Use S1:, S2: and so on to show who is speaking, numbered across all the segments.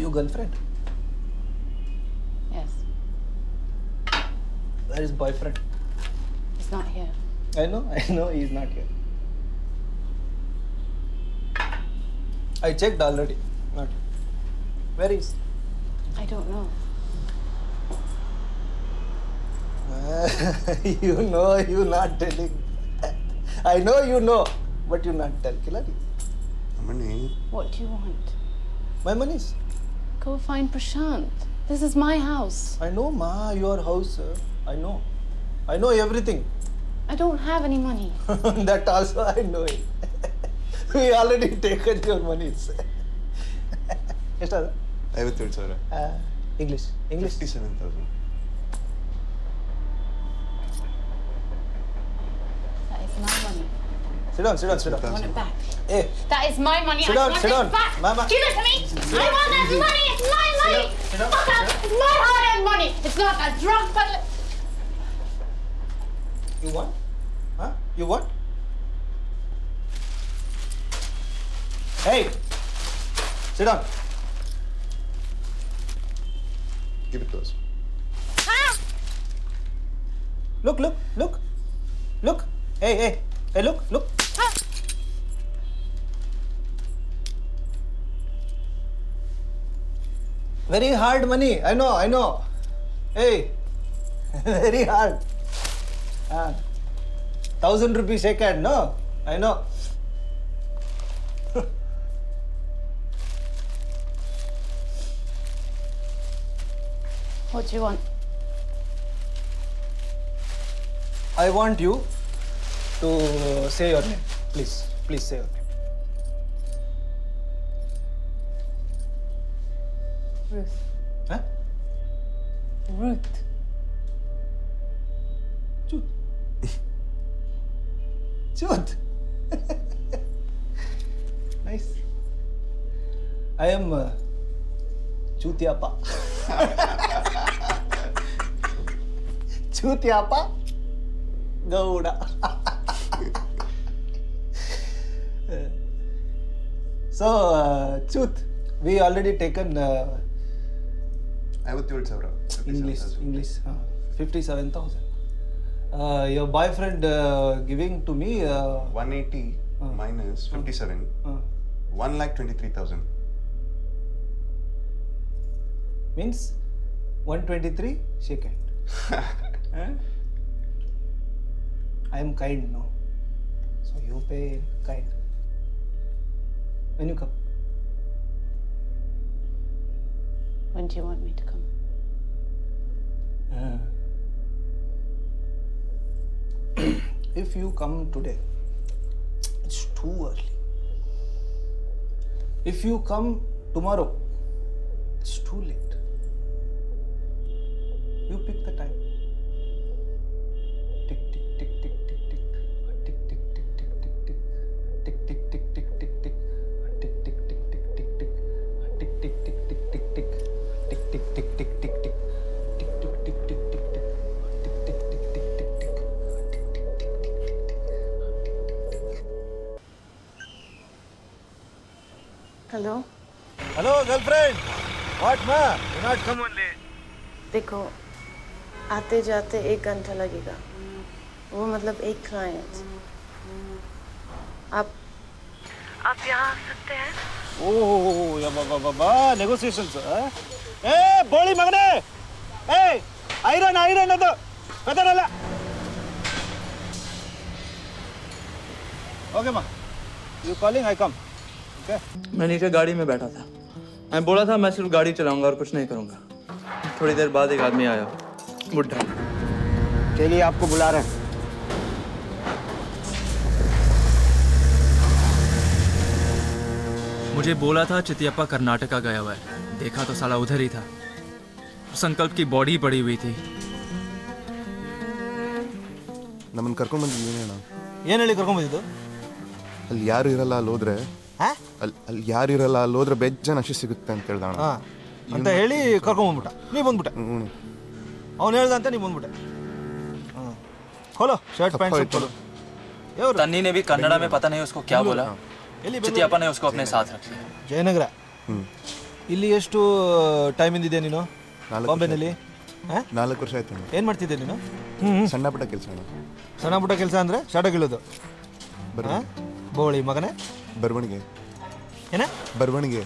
S1: Your girlfriend?
S2: Yes.
S1: Where is boyfriend?
S2: He's not here.
S1: I know he's not here. I checked already. Not here. Where is?
S2: I don't know.
S1: You know, you not telling. I know you know, but you not tell. Kilari.
S3: Money.
S2: What do you want?
S1: My money is.
S2: Go find Prashant. This is my house.
S1: I know, ma, your house. I know. I know everything.
S2: I don't have any money.
S1: That also I know it. We already taken your monies. ಎಷ್ಟದ
S3: 57,000.
S1: English.
S3: 57,000.
S2: That is my money.
S1: Sit down.
S2: I want it back.
S1: Hey,
S2: That is my money.
S1: Sit
S2: I
S1: down,
S2: want
S1: sit
S2: it
S1: down.
S2: back.
S1: Mama.
S2: Give it to me. I want that money. It's my money.
S1: Sit down,
S2: Fuck up. It's my hard-earned money. It's not that drunk butler.
S1: you want? Huh? You want? Hey, sit down.
S3: Give it to us.
S1: Look. Hey, look. Very hard money. I know. Hey, very hard. 1,000 rupees second, no? I know.
S2: What do you want?
S1: I want you to say your name. Please say your name.
S2: Ruth.
S1: Huh?
S2: Ruth.
S1: Chut. Nice. I am Chutiappa. Chutiappa Gouda. So, Chut, we already taken
S3: 57,000.
S1: English 57,000. Your boyfriend giving to me
S3: 180 minus 57. 1,23,000.
S1: means 123 second. I am kind, no? So you pay kind. When you come?
S2: When do you want me to come?
S1: If you come today, it's too early. If you come tomorrow, it's too late. You pick the time. Tick tick tick tick tick tick. Tick tick tick tick tick tick. Tick tick tick tick tick tick. Tick tick tick tick tick tick. Tick tick tick tick tick tick. Tick tick tick tick tick tick. Tick tick tick tick tick tick. Tick tick tick tick tick tick. Tick tick tick tick tick.
S2: Hello?
S1: Hello, girlfriend. What, ma? You not come only.
S2: देखो आते जाते 1 घंटा लगेगा वो मतलब एक client आप यहाँ आ सकते हैं
S1: Oh, ya baba, negotiations. Hey, boli magne. Hey, iron ado. Kadarala. Okay, ma. You calling? I come. Okay.
S4: मैं नीचे गाड़ी में बैठा था। मैं बोला था मैं सिर्फ गाड़ी चलाऊंगा और कुछ नहीं करूंगा। थोड़ी देर बाद एक आदमी आया, बुढ़ा।
S1: चलिए, आपको बुला रहे हैं।
S5: मुझे बोला था चितियप्पा कर्नाटका गया हुआ है। देखा तो साला उधर ही था। संकल्प की बॉडी पड़ी हुई थी।
S3: ನಮ್ಮನ್ನು ಕರ್ಕೊಂಡು ಬಂದಿದ್ದೀವಿ ಅಣ್ಣ.
S1: ಏನು ಹೇಳಿ ಕರ್ಕೊಂಡು ಬಂದಿದ್ದು?
S3: ಅಲ್ಲಿ ಯಾರು ಇರಲ್ಲ ಅಲ್ಲಿ ಹೋದ್ರೆ ಅಲ್ಲಿ ಯಾರು ಇರಲ್ಲ ಅಲ್ಲಿ ಹೋದ್ರೆ ಬೆಜ್ಜನ ಅಶಿ ಸಿಗುತ್ತೆ ಅಂತ ಹೇಳ್ದ ಅಣ್ಣ.
S1: ಅಂತ ಹೇಳಿ ಕರ್ಕೊಂಡು ಬಂದ್ಬಿಟ್ಟ. ನೀ ಬಂದ್ಬಿಟ್ಟೆ. ಅವ್ನು ಹೇಳ್ದ ಅಂತ ನೀ ಬಂದ್ಬಿಟ್ಟೆ. खोलो शर्ट पैंट सब खोलो।
S5: तन्नी ने भी कन्नड़ा में पता नहीं उसको क्या बोला। चितियप्पा ने उसको अपने साथ रख लिया।
S1: जयनगर
S6: ಇಲ್ಲಿ ಎಷ್ಟು ಟೈಮಿಂದ ಇದೆ ನೀನು ಬಾಂಬೆನಲ್ಲಿ? ಹಾಂ,
S3: 4 ವರ್ಷ ಆಯ್ತು ಅಣ್ಣ.
S6: ಏನು ಮಾಡ್ತಿದ್ದೆ ನೀನು?
S3: ಸಣ್ಣ ಪುಟ್ಟ ಕೆಲಸ ಅಣ್ಣ.
S6: ಸಣ್ಣ ಪುಟ್ಟ ಕೆಲಸ ಅಂದರೆ ಶಾರ್ಟಾಗಿ ಇಳೋದು. ಹಾಂ, ಬೋಳಿ ಮಗನೇ.
S3: ಬರವಣಿಗೆ.
S6: ಏನ?
S3: ಬರವಣಿಗೆ.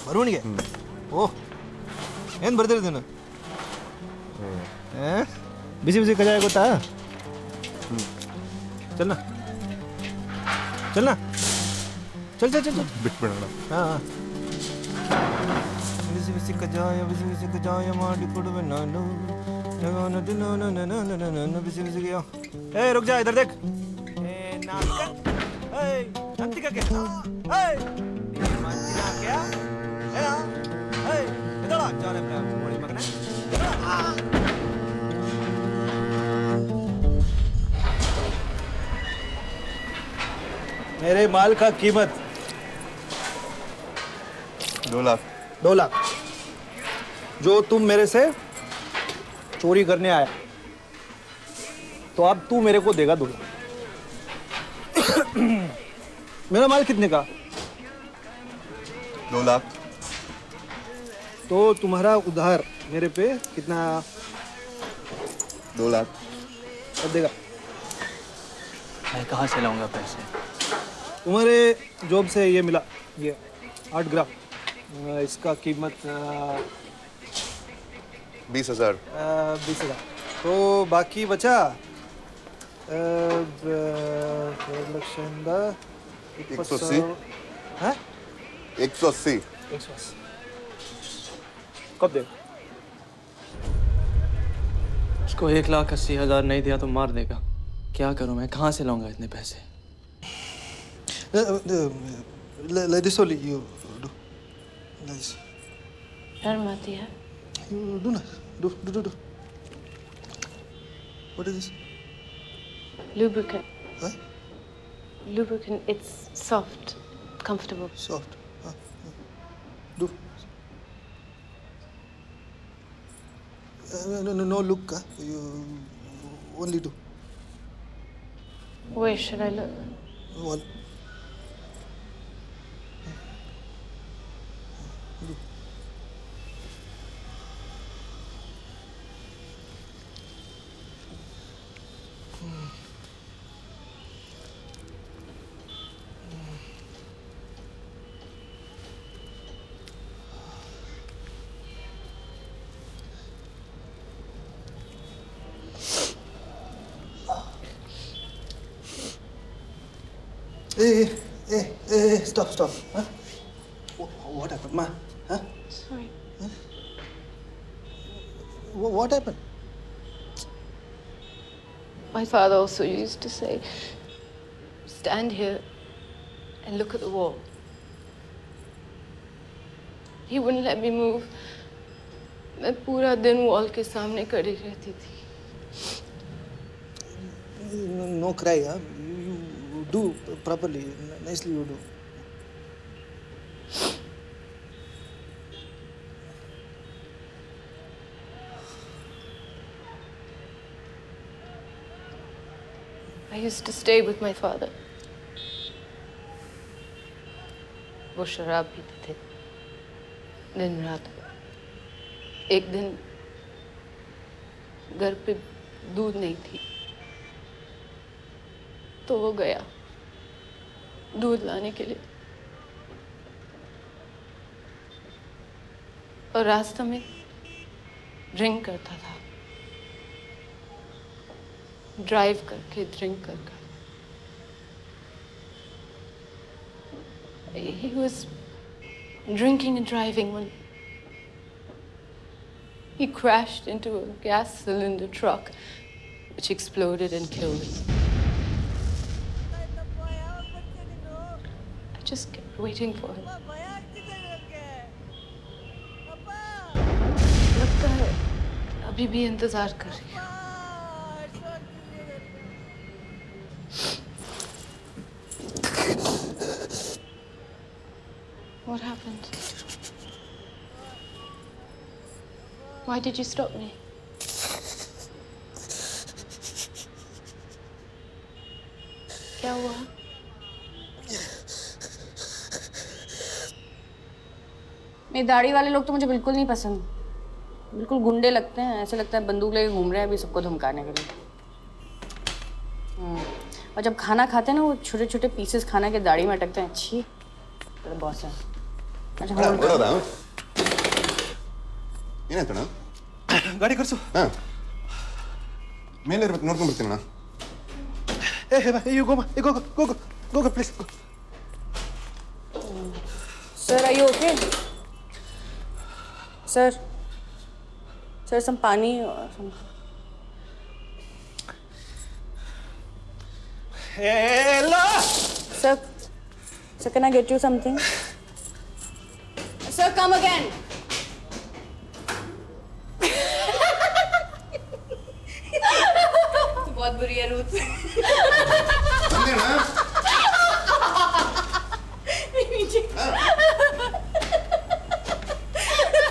S6: ಬರವಣಿಗೆ? ಓಹ್, ಏನು ಬರ್ತಿರೋದು ನೀನು? ಬಿಸಿ ಬಿಸಿ ಕಜಾಯ ಗೊತ್ತಾ? ಚಲ್ನ ಚಲ್ನ ಚಲ್ ಚಲ್ ಚಲ್ ಚಲ್
S3: ಬಿಟ್ಬಿಡೋಣ.
S6: ಹಾಂ, ಬಿಸಿ ಬಿಸಿ ಕಜಾಯ ಮಾಡಿ ಕೊಡುವೆ ನಾನು. ಬಿಸಿ ಬಿಸಿ ಏ ರುಕ್ ಜಾ ಇಧರ್ ದೇಖ್. ಏ ನಾಟಕ ಏ ನಂತಿಕ ಕೆ ಏ ಮಂತಿನ ಕ್ಯಾ ಏ ಏ ಇದಳ ಜಾನೆ ಪ್ರೇಮ ಬೋಳಿ ಮಗನೇ. मेरे माल का कीमत
S3: 2 लाख.
S6: 2 लाख जो तुम मेरे से चोरी करने आया, तो अब तू मेरे को देगा 2 लाख. मेरा माल कितने का?
S3: 2 लाख.
S6: तो तुम्हारा उधार मेरे पे कितना?
S3: 2 लाख.
S6: कब देगा?
S4: मैं कहाँ से लाऊंगा पैसे?
S6: तुम्हारे जॉब से ये मिला, ये 8 ग्राम. इसका कीमत
S3: 20,000.
S6: 20,000. तो बाकी बचा
S3: 180.
S6: हाँ?
S3: 180.
S6: 180. कब दे?
S4: उसको 1,80,000 नहीं दिया तो मार देगा. क्या करूं मैं? कहाँ से लाऊंगा इतने पैसे?
S6: Like this only you do. Like this.
S2: डर मत यार.
S6: You do na. Do. What is this?
S2: Lubricant.
S6: Huh?
S2: Lubricant. It's soft, comfortable.
S6: Soft. Do. No look. You only do.
S2: Where should I look?
S6: One. Hey, stop. Huh? What happened, ma? Huh?
S2: Sorry.
S6: What happened?
S2: My father also used to say, stand here and look at the wall. He wouldn't let me move. मैं पूरा दिन wall के सामने खड़ी रहती थी.
S6: No cry, huh? You do properly. Nicely you do.
S2: I used to stay with my father. वो शराब पीते थे दिन रात. एक दिन घर पे दूध नहीं थी तो वो गया दूध लाने के लिए और रास्ते में ड्रिंक करता था. ड्राइव करके ड्रिंक कर. He was drinking and driving when he crashed into a gas cylinder truck which exploded and killed him. I just kept waiting for him. लगता है अभी भी इंतजार कर रही है. What happened? Why did you stop me? क्या हुआ? ये दाढ़ी वाले लोग तो मुझे बिल्कुल नहीं पसंद। बिल्कुल गुंडे लगते हैं, ऐसे लगता है बंदूक लेके घूम रहे हैं अभी सबको धमकाने के लिए। और जब खाना खाते हैं ना वो छोटे छोटे पीसेस खाना के दाढ़ी में अटकते हैं। अच्छी बॉस है। अच्छा hold
S3: ಏನಾಯ್ತಣ್ಣ
S6: ಗಾಡಿ ಕರ್ಸು.
S3: ಮೇಲೆ ಇರ್ಬೇಕು, ನೋಡ್ಕೊಂಡ್ ಬರ್ತೀನಣ್ಣ.
S6: You go, please. Go.
S2: Sir, are you okay? Sir, some pani or some.
S6: Ella!
S2: Sir, can I get you something? Sir, come again. बहुत बुरी है रूथ।